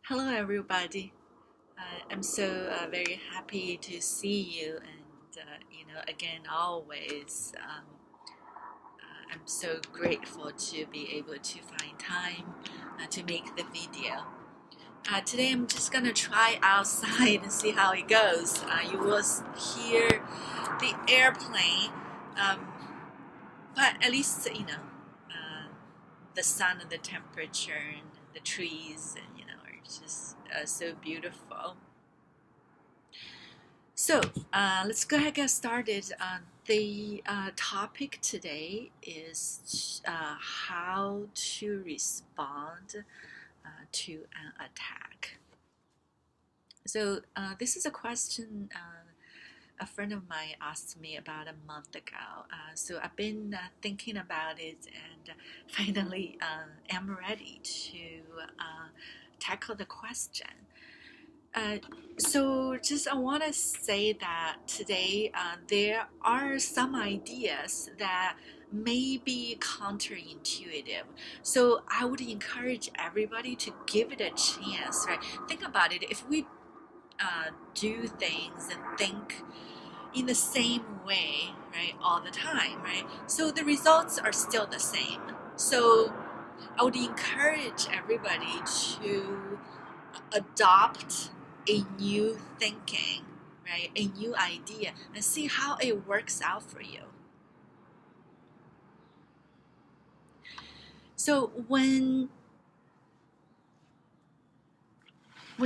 Hello, everybody. I'm so very happy to see you, and again, always, I'm so grateful to be able to find time to make the video. Today, I'm just gonna try outside and see how it goes. You will hear the airplane, um, but at least the sun and the temperature and the trees, and are just so beautiful. So let's go ahead and get started. The topic today is how to respond to an attack. So this is a question a friend of mine asked me about a month ago. So I've been thinking about it, and finally am ready to tackle the question. Uh, so just I want to say that today there are some ideas that may be counterintuitive. So I would encourage everybody to give it a chance, right? Think about it. If we do things and think in the same way, right, all the time, right? So the results are still the same. So I would encourage everybody to adopt a new thinking, right? A new idea and see how it works out for you. So when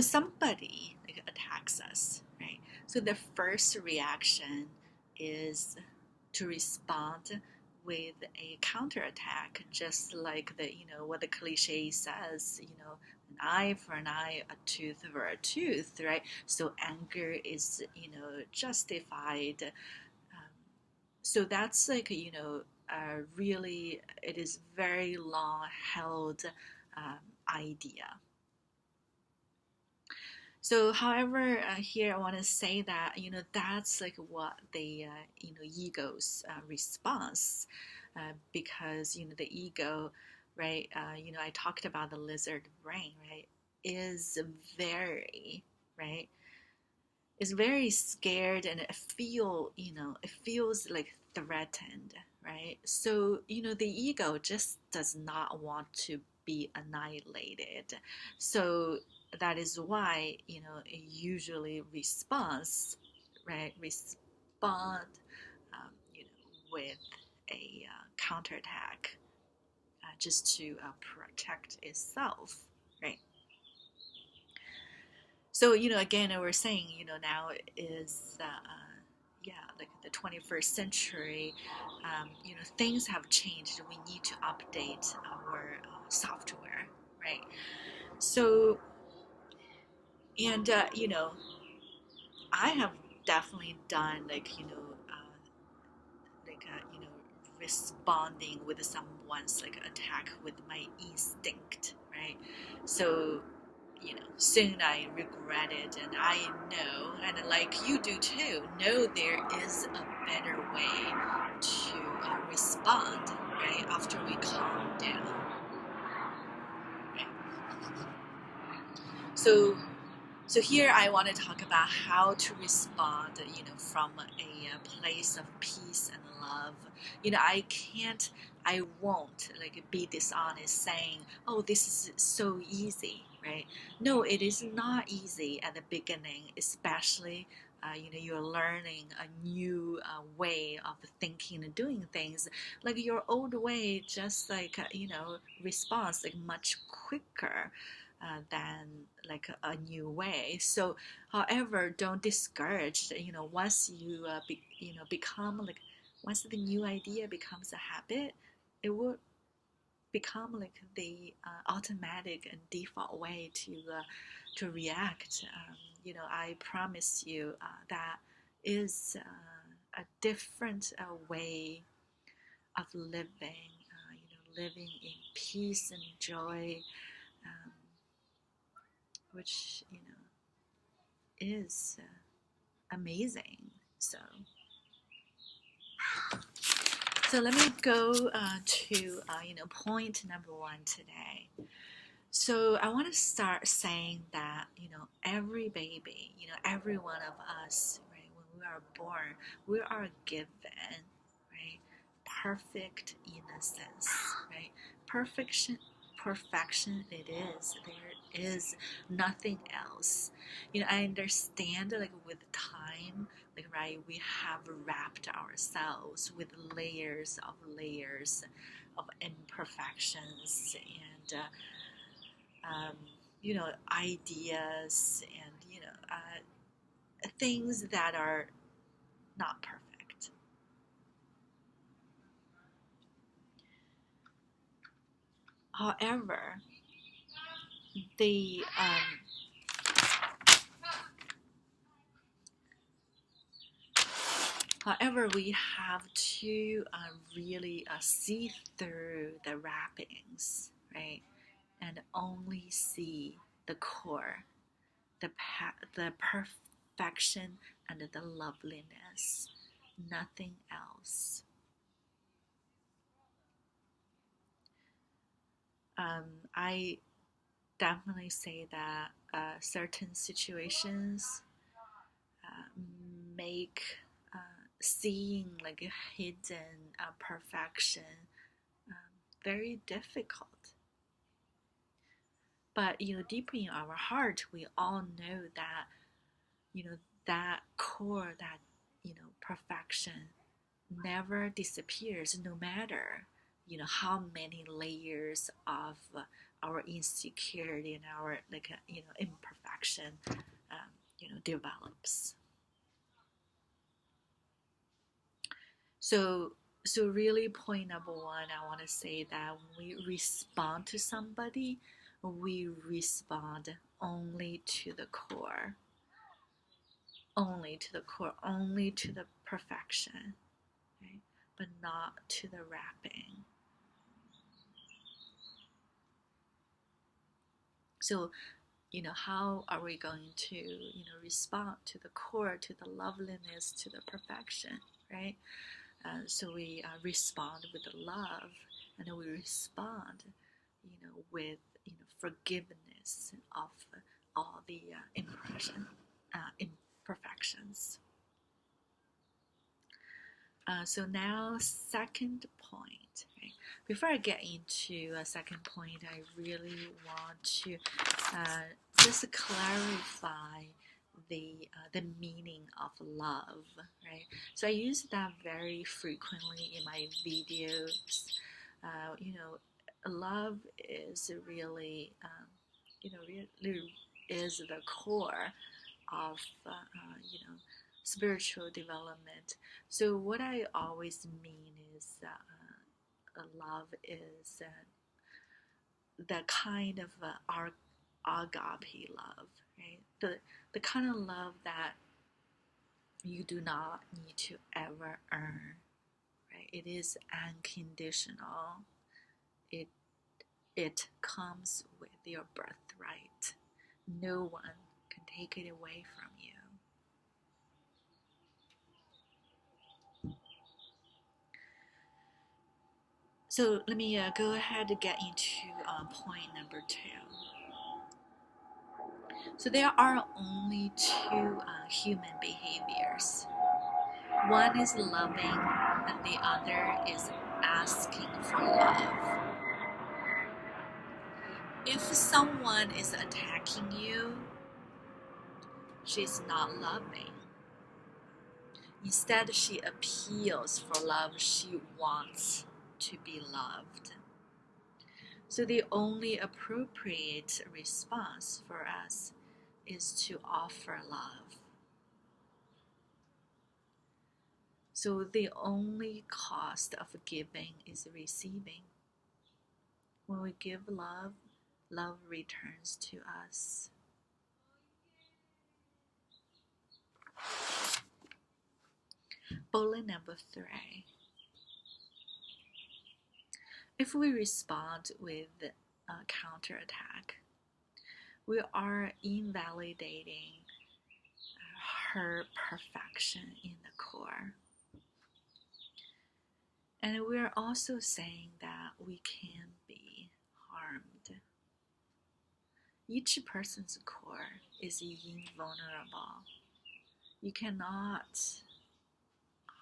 somebody attacks us, right? So the first reaction is to respond with a counterattack, just like what the cliche says, an eye for an eye, a tooth for a tooth, right? So anger is justified. So that's really it is very long held idea. So, however, here I want to say that that's like what the ego's response, because the ego, right? I talked about the lizard brain, right? Is very right. Is very scared, and it feels like threatened, right? So the ego just does not want to be annihilated. So that is why it usually responds, right? Respond, with a counterattack, just to protect itself, right? So again, we're saying now is yeah, like the 21st century. Things have changed. We need to update our software, right? So and I have definitely done responding with someone's attack with my instinct, right? So soon I regret it, and I know, and like you do too, know there is a better way to respond, right? After we calm down, right? So, so here I want to talk about how to respond, from a place of peace and love. I won't be dishonest saying, "Oh, this is so easy," right? No, it is not easy at the beginning, especially. You're learning a new way of thinking and doing things. Like your old way, just responds much quicker than a new way. So, however, don't discourage. Once you become once the new idea becomes a habit, it will become the automatic and default way to react. I promise you that is a different way of living. Living in peace and joy, um, which is amazing. So let me go to point number one today. So I want to start saying that, every baby, every one of us, right, when we are born, we are given, right, perfect innocence, right? Perfection, perfection it is. There is nothing else. I understand like with time, like right, we have wrapped ourselves with layers of imperfections and ideas and things that are not perfect. However, the however we have to really see through the wrappings, right, and only see the core, the perfection and the loveliness, nothing else. I definitely say that certain situations uh, make seeing like a hidden perfection very difficult. But deep in our heart, we all know that you know that core, that perfection never disappears, no matter how many layers of our insecurity and our like imperfection develops. So so really point number one, I want to say that when we respond to somebody, we respond only to the core, only to the core, only to the perfection, right? But not to the wrapping. So how are we going to respond to the core, to the loveliness, to the perfection, right? So we respond with love, and then we respond with forgiveness of all the imperfections. So now, second point. Right? Before I get into a second point, I really want to just clarify the meaning of love. Right. So I use that very frequently in my videos. Love is really, really is the core of spiritual development. So what I always mean is love is the kind of agape love, right? The kind of love that you do not need to ever earn, right? It is unconditional. It it comes with your birthright. No one can take it away from you. So let me go ahead and get into point number two. So there are only two human behaviors. One is loving, and the other is asking for love. If someone is attacking you, she's not loving. Instead, she appeals for love. She wants to be loved. So the only appropriate response for us is to offer love. So the only cost of giving is receiving. When we give love, love returns to us. Bullet number three. If we respond with a counterattack, we are invalidating her perfection in the core. And we're also saying that we can be harmed. Each person's core is invulnerable. You cannot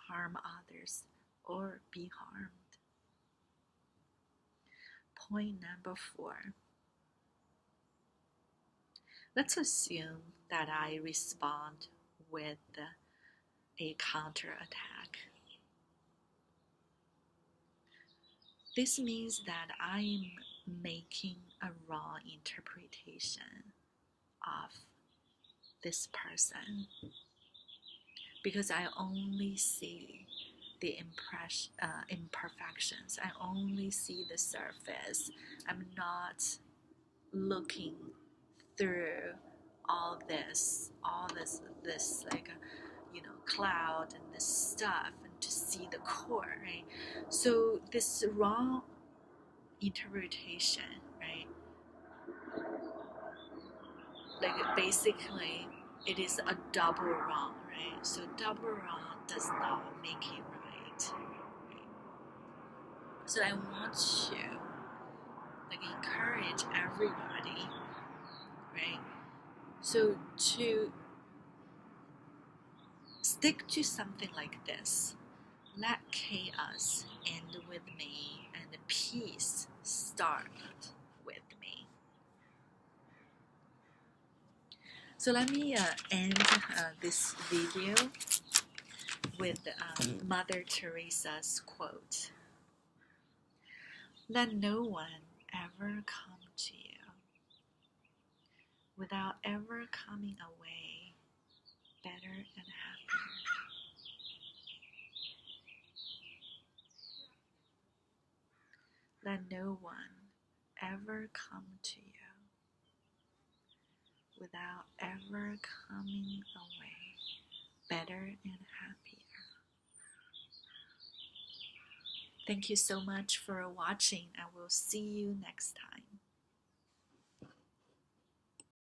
harm others or be harmed. Point number 4. Let's assume that I respond with a counterattack. This means that I'm making a wrong interpretation of this person because I only see the imperfections. I only see the surface. I'm not looking through all this like cloud and this stuff, and to see the core, right? So this wrong interpretation, right? Like basically, it is a double wrong, right? So double wrong does not make it right. So I want to encourage everybody, right? So to stick to something like this, let chaos end with me and peace start with me. So let me end this video with Mother Teresa's quote. Let no one ever come to you without ever coming away better and happier. Let no one ever come to you without ever coming away better and happier. Thank you so much for watching. I will see you next time.